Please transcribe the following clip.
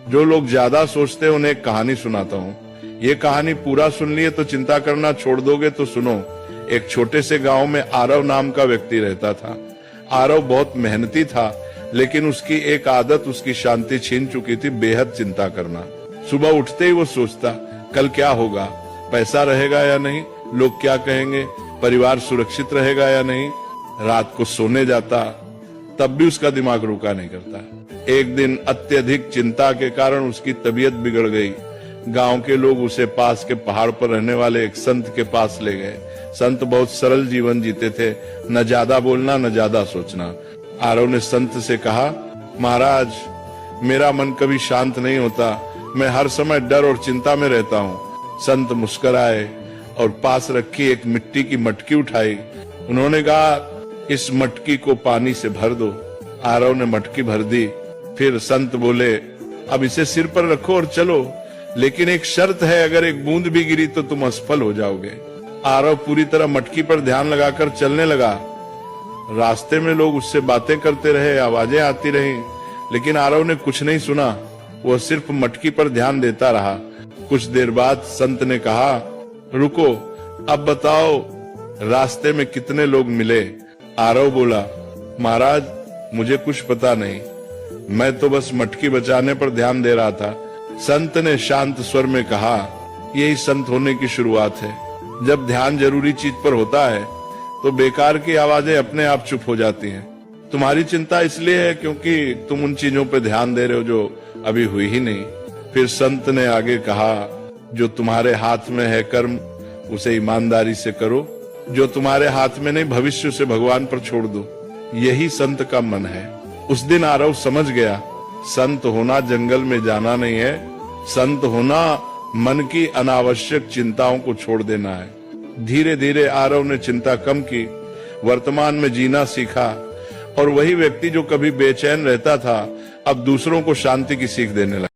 जो लोग ज्यादा सोचते हैं उन्हें एक कहानी सुनाता हूँ। ये कहानी पूरा सुन लिए तो चिंता करना छोड़ दोगे तो सुनो। एक छोटे से गांव में आरव नाम का व्यक्ति रहता था। आरव बहुत मेहनती था, लेकिन उसकी एक आदत उसकी शांति छीन चुकी थी, बेहद चिंता करना। सुबह उठते ही वो सोचता, कल क्या होगा, पैसा रहेगा या नहीं, लोग क्या कहेंगे, परिवार सुरक्षित रहेगा या नहीं। रात को सोने जाता, तब भी उसका दिमाग रुका नहीं करता। एक दिन अत्यधिक चिंता के कारण उसकी तबीयत बिगड़ गई। गांव के लोग उसे पास के पहाड़ पर रहने वाले एक संत के पास ले गए। संत बहुत सरल जीवन जीते थे, न ज्यादा बोलना न ज्यादा सोचना। आरव ने संत से कहा, महाराज, मेरा मन कभी शांत नहीं होता, मैं हर समय डर और चिंता में रहता हूँ। संत मुस्कुराए और पास रखी एक मिट्टी की मटकी उठाई। उन्होंने कहा, इस मटकी को पानी से भर दो। आरव ने मटकी भर दी। फिर संत बोले, अब इसे सिर पर रखो और चलो, लेकिन एक शर्त है, अगर एक बूंद भी गिरी तो तुम असफल हो जाओगे। आरव पूरी तरह मटकी पर ध्यान लगाकर चलने लगा। रास्ते में लोग उससे बातें करते रहे, आवाजें आती रहीं, लेकिन आरव ने कुछ नहीं सुना। वो सिर्फ मटकी पर ध्यान देता रहा। कुछ देर बाद संत ने कहा, रुको, अब बताओ रास्ते में कितने लोग मिले। आरव बोला, महाराज, मुझे कुछ पता नहीं, मैं तो बस मटकी बचाने पर ध्यान दे रहा था। संत ने शांत स्वर में कहा, यही संत होने की शुरुआत है। जब ध्यान जरूरी चीज पर होता है तो बेकार की आवाजें अपने आप चुप हो जाती हैं। तुम्हारी चिंता इसलिए है क्योंकि तुम उन चीजों पर ध्यान दे रहे हो जो अभी हुई ही नहीं। फिर संत ने आगे कहा, जो तुम्हारे हाथ में है कर्म, उसे ईमानदारी से करो। जो तुम्हारे हाथ में नहीं, भविष्य से भगवान पर छोड़ दो। यही संत का मन है। उस दिन आरव समझ गया, संत होना जंगल में जाना नहीं है, संत होना मन की अनावश्यक चिंताओं को छोड़ देना है। धीरे धीरे आरव ने चिंता कम की, वर्तमान में जीना सीखा, और वही व्यक्ति जो कभी बेचैन रहता था अब दूसरों को शांति की सीख देने लगा।